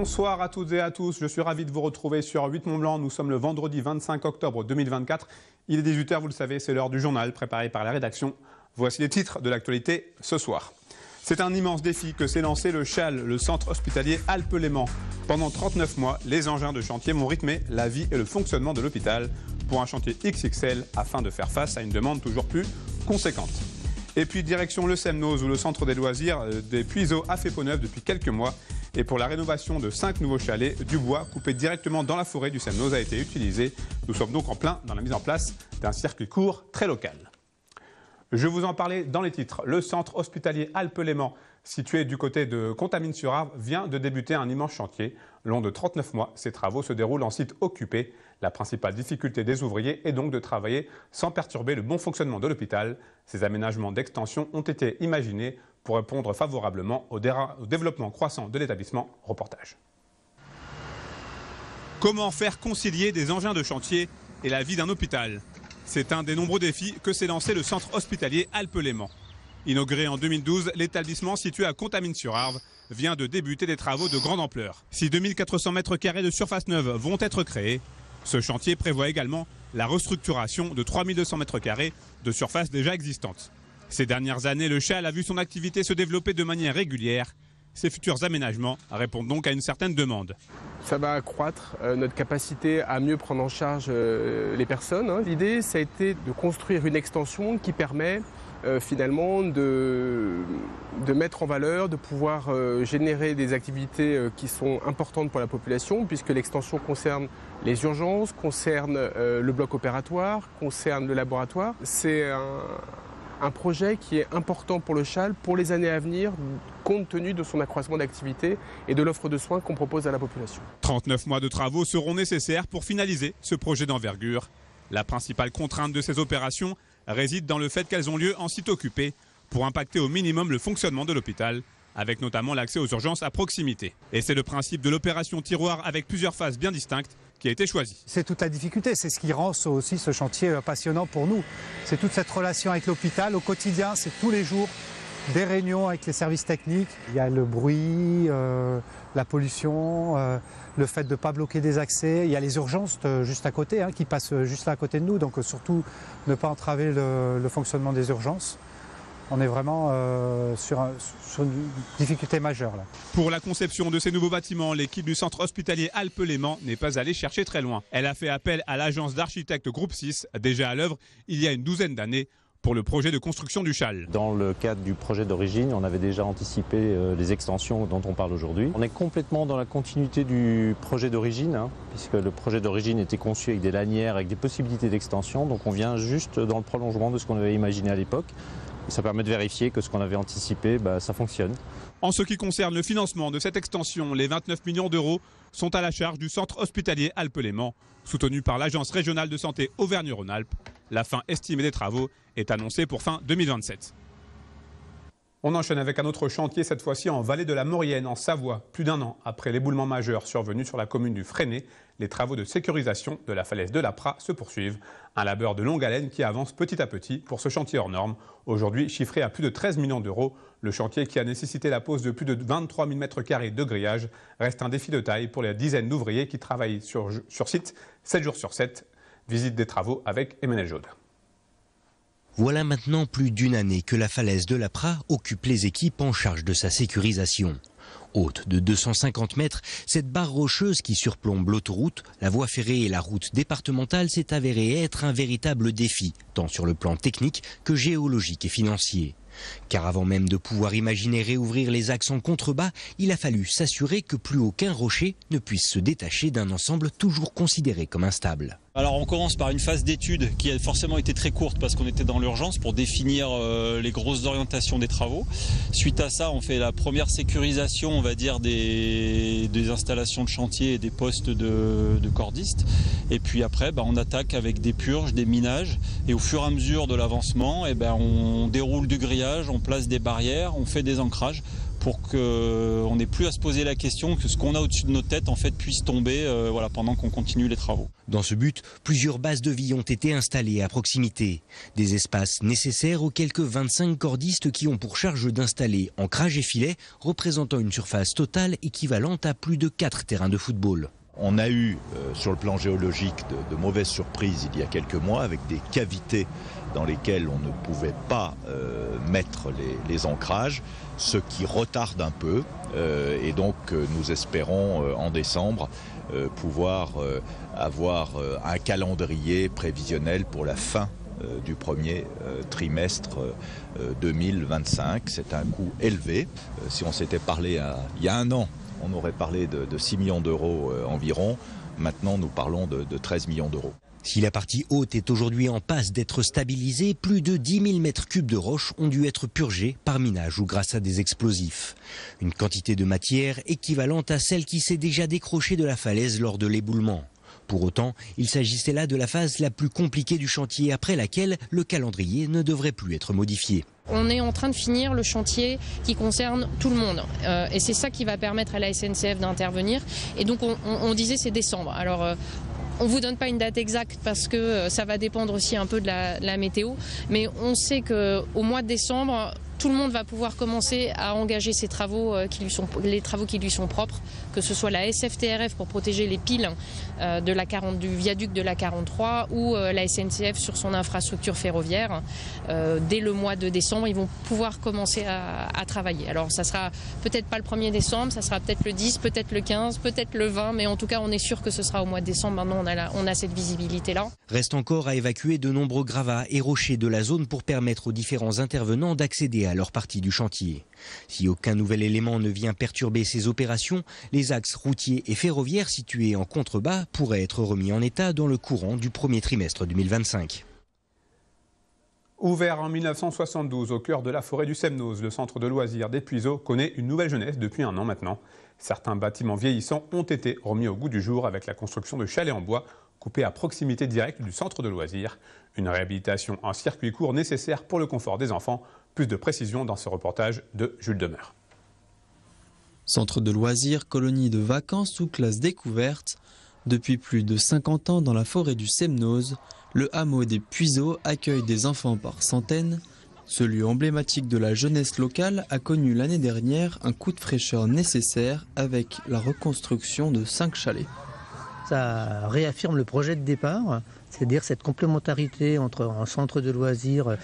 Bonsoir à toutes et à tous, je suis ravi de vous retrouver sur 8 Mont-Blanc. Nous sommes le vendredi 25 octobre 2024. Il est 18 h, vous le savez, c'est l'heure du journal préparé par la rédaction. Voici les titres de l'actualité ce soir. C'est un immense défi que s'est lancé le CHAL, le centre hospitalier Alpes-Léman. Pendant 39 mois, les engins de chantier vont rythmer la vie et le fonctionnement de l'hôpital pour un chantier XXL afin de faire face à une demande toujours plus conséquente. Et puis direction le Semnoz où le centre des loisirs des Puiseaux a fait peau neuve depuis quelques mois. Et pour la rénovation de 5 nouveaux chalets, du bois coupé directement dans la forêt du Semnoz a été utilisé. Nous sommes donc en plein dans la mise en place d'un circuit court très local. Je vous en parlais dans les titres. Le centre hospitalier Alpes-Léman, situé du côté de Contamine-sur-Arve, vient de débuter un immense chantier. Long de 39 mois, ces travaux se déroulent en site occupé. La principale difficulté des ouvriers est donc de travailler sans perturber le bon fonctionnement de l'hôpital. Ces aménagements d'extension ont été imaginés pour répondre favorablement au développement croissant de l'établissement. Reportage. Comment faire concilier des engins de chantier et la vie d'un hôpital ? C'est un des nombreux défis que s'est lancé le centre hospitalier Alpes-Léman. Inauguré en 2012, l'établissement situé à Contamine-sur-Arve vient de débuter des travaux de grande ampleur. Si 2400 m² de surface neuve vont être créés, ce chantier prévoit également la restructuration de 3200 m² de surface déjà existante. Ces dernières années, le CHAL a vu son activité se développer de manière régulière. Ces futurs aménagements répondent donc à une certaine demande. Ça va accroître notre capacité à mieux prendre en charge les personnes. L'idée, ça a été de construire une extension qui permet finalement de mettre en valeur, de pouvoir générer des activités qui sont importantes pour la population, puisque l'extension concerne les urgences, concerne le bloc opératoire, concerne le laboratoire. C'est un projet qui est important pour le CHAL pour les années à venir, compte tenu de son accroissement d'activité et de l'offre de soins qu'on propose à la population. 39 mois de travaux seront nécessaires pour finaliser ce projet d'envergure. La principale contrainte de ces opérations réside dans le fait qu'elles ont lieu en site occupé pour impacter au minimum le fonctionnement de l'hôpital, avec notamment l'accès aux urgences à proximité. Et c'est le principe de l'opération tiroir avec plusieurs phases bien distinctes qui a été choisi. C'est toute la difficulté, c'est ce qui rend aussi ce chantier passionnant pour nous. C'est toute cette relation avec l'hôpital au quotidien, c'est tous les jours des réunions avec les services techniques. Il y a le bruit, la pollution, le fait de ne pas bloquer des accès. Il y a les urgences juste à côté, qui passent juste là à côté de nous, donc surtout ne pas entraver le fonctionnement des urgences. On est vraiment sur une difficulté majeure là. Pour la conception de ces nouveaux bâtiments, l'équipe du centre hospitalier Alpes-Léman n'est pas allée chercher très loin. Elle a fait appel à l'agence d'architectes Groupe 6, déjà à l'œuvre il y a une douzaine d'années, pour le projet de construction du CHAL. Dans le cadre du projet d'origine, on avait déjà anticipé les extensions dont on parle aujourd'hui. On est complètement dans la continuité du projet d'origine, puisque le projet d'origine était conçu avec des lanières, avec des possibilités d'extension. Donc on vient juste dans le prolongement de ce qu'on avait imaginé à l'époque. Ça permet de vérifier que ce qu'on avait anticipé, ça fonctionne. En ce qui concerne le financement de cette extension, les 29 millions d'euros sont à la charge du centre hospitalier Alpes-Léman, soutenu par l'Agence régionale de santé Auvergne-Rhône-Alpes. La fin estimée des travaux est annoncée pour fin 2027. On enchaîne avec un autre chantier, cette fois-ci en vallée de la Maurienne, en Savoie. Plus d'un an après l'éboulement majeur survenu sur la commune du Fresnay, les travaux de sécurisation de la falaise de l'Apra se poursuivent. Un labeur de longue haleine qui avance petit à petit pour ce chantier hors norme. Aujourd'hui chiffré à plus de 13 millions d'euros, le chantier qui a nécessité la pose de plus de 23 000 m² de grillage reste un défi de taille pour les dizaines d'ouvriers qui travaillent sur site 7 jours sur 7. Visite des travaux avec Emmanuel Jaude. Voilà maintenant plus d'une année que la falaise de l'Apra occupe les équipes en charge de sa sécurisation. Haute de 250 mètres, cette barre rocheuse qui surplombe l'autoroute, la voie ferrée et la route départementale s'est avérée être un véritable défi, tant sur le plan technique que géologique et financier. Car avant même de pouvoir imaginer réouvrir les axes en contrebas, il a fallu s'assurer que plus aucun rocher ne puisse se détacher d'un ensemble toujours considéré comme instable. Alors on commence par une phase d'étude qui a forcément été très courte parce qu'on était dans l'urgence pour définir les grosses orientations des travaux. Suite à ça, on fait la première sécurisation, on va dire, des installations de chantier et des postes de cordistes. Et puis après, on attaque avec des purges, des minages. Et au fur et à mesure de l'avancement, on déroule du grillage, on place des barrières, on fait des ancrages pour qu'on n'ait plus à se poser la question, que ce qu'on a au-dessus de nos têtes en fait puisse tomber pendant qu'on continue les travaux. Dans ce but, plusieurs bases de vie ont été installées à proximité. Des espaces nécessaires aux quelques 25 cordistes qui ont pour charge d'installer ancrage et filets, représentant une surface totale équivalente à plus de 4 terrains de football. On a eu, sur le plan géologique, de mauvaises surprises il y a quelques mois, avec des cavités dans lesquelles on ne pouvait pas mettre les ancrages, ce qui retarde un peu. Et donc nous espérons en décembre pouvoir avoir un calendrier prévisionnel pour la fin du premier trimestre 2025. C'est un coût élevé. Si on s'était parlé il y a un an, on aurait parlé de 6 millions d'euros environ. Maintenant, nous parlons de 13 millions d'euros. Si la partie haute est aujourd'hui en passe d'être stabilisée, plus de 10 000 mètres cubes de roches ont dû être purgés par minage ou grâce à des explosifs. Une quantité de matière équivalente à celle qui s'est déjà décrochée de la falaise lors de l'éboulement. Pour autant, il s'agissait là de la phase la plus compliquée du chantier, après laquelle le calendrier ne devrait plus être modifié. On est en train de finir le chantier qui concerne tout le monde et c'est ça qui va permettre à la SNCF d'intervenir. Et donc on disait c'est décembre. Alors on ne vous donne pas une date exacte parce que ça va dépendre aussi un peu de la météo, mais on sait qu'au mois de décembre, tout le monde va pouvoir commencer à engager ses travaux, les travaux qui lui sont propres, que ce soit la SFTRF pour protéger les piles du viaduc de la 43 ou la SNCF sur son infrastructure ferroviaire. Dès le mois de décembre, ils vont pouvoir commencer à travailler. Alors ça sera peut-être pas le 1er décembre, ça sera peut-être le 10, peut-être le 15, peut-être le 20, mais en tout cas on est sûr que ce sera au mois de décembre. Maintenant on a cette visibilité-là. Reste encore à évacuer de nombreux gravats et rochers de la zone pour permettre aux différents intervenants d'accéder à leur partie du chantier. Si aucun nouvel élément ne vient perturber ces opérations, les axes routiers et ferroviaires situés en contrebas pourraient être remis en état dans le courant du premier trimestre 2025. Ouvert en 1972 au cœur de la forêt du Semnoz, le centre de loisirs des Puiseaux connaît une nouvelle jeunesse depuis un an maintenant. Certains bâtiments vieillissants ont été remis au goût du jour avec la construction de chalets en bois coupés à proximité directe du centre de loisirs. Une réhabilitation en circuit court nécessaire pour le confort des enfants. Plus de précisions dans ce reportage de Jules Demeure. Centre de loisirs, colonie de vacances ou classe découverte. Depuis plus de 50 ans dans la forêt du Semnoz, le hameau des Puiseaux accueille des enfants par centaines. Ce lieu emblématique de la jeunesse locale a connu l'année dernière un coup de fraîcheur nécessaire avec la reconstruction de 5 chalets. Ça réaffirme le projet de départ, c'est-à-dire cette complémentarité entre un centre de loisirs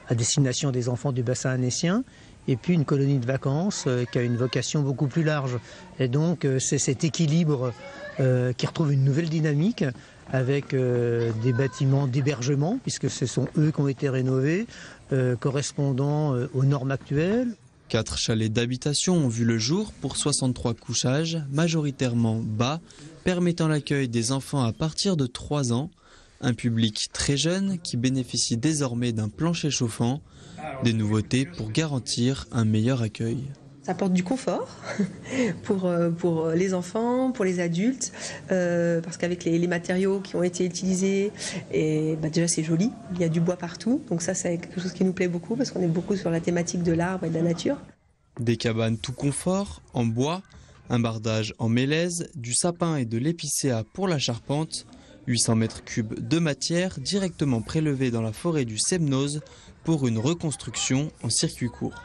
à destination des enfants du bassin annécien et puis une colonie de vacances qui a une vocation beaucoup plus large. Et donc c'est cet équilibre qui retrouve une nouvelle dynamique avec des bâtiments d'hébergement, puisque ce sont eux qui ont été rénovés, correspondant aux normes actuelles. 4 chalets d'habitation ont vu le jour pour 63 couchages, majoritairement bas, permettant l'accueil des enfants à partir de 3 ans. Un public très jeune qui bénéficie désormais d'un plancher chauffant, des nouveautés pour garantir un meilleur accueil. Ça apporte du confort pour les enfants, pour les adultes, parce qu'avec les matériaux qui ont été utilisés, et déjà c'est joli, il y a du bois partout, donc ça c'est quelque chose qui nous plaît beaucoup parce qu'on est beaucoup sur la thématique de l'arbre et de la nature. Des cabanes tout confort, en bois, un bardage en mélèze, du sapin et de l'épicéa pour la charpente, 800 mètres cubes de matière directement prélevée dans la forêt du Semnoz pour une reconstruction en circuit court.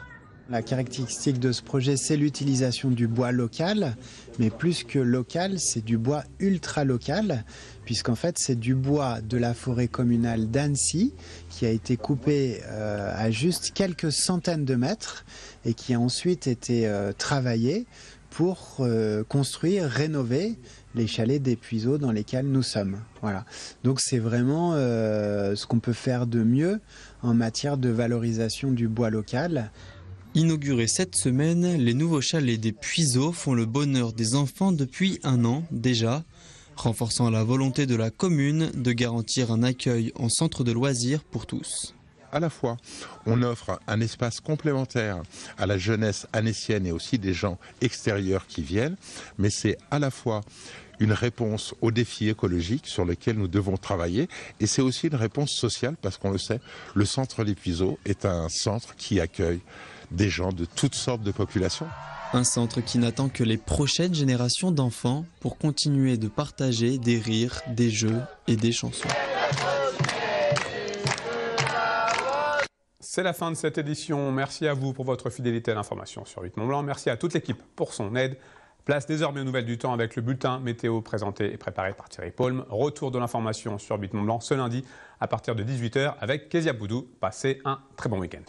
La caractéristique de ce projet, c'est l'utilisation du bois local, mais plus que local, c'est du bois ultra local, puisqu'en fait c'est du bois de la forêt communale d'Annecy qui a été coupé à juste quelques centaines de mètres et qui a ensuite été travaillé pour construire, rénover les chalets des Puiseaux dans lesquels nous sommes. Voilà. Donc c'est vraiment ce qu'on peut faire de mieux en matière de valorisation du bois local. Inaugurés cette semaine, les nouveaux chalets des Puiseaux font le bonheur des enfants depuis un an déjà, renforçant la volonté de la commune de garantir un accueil en centre de loisirs pour tous. À la fois, on offre un espace complémentaire à la jeunesse annécienne et aussi des gens extérieurs qui viennent, mais c'est à la fois une réponse aux défis écologiques sur lesquels nous devons travailler, et c'est aussi une réponse sociale parce qu'on le sait, le centre des Puiseaux est un centre qui accueille des gens de toutes sortes de populations. Un centre qui n'attend que les prochaines générations d'enfants pour continuer de partager des rires, des jeux et des chansons. C'est la fin de cette édition. Merci à vous pour votre fidélité à l'information sur 8 Mont-Blanc. Merci à toute l'équipe pour son aide. Place désormais aux nouvelles du temps avec le bulletin météo présenté et préparé par Thierry Paulme. Retour de l'information sur 8 Mont-Blanc ce lundi à partir de 18 h avec Kezia Boudou. Passez un très bon week-end.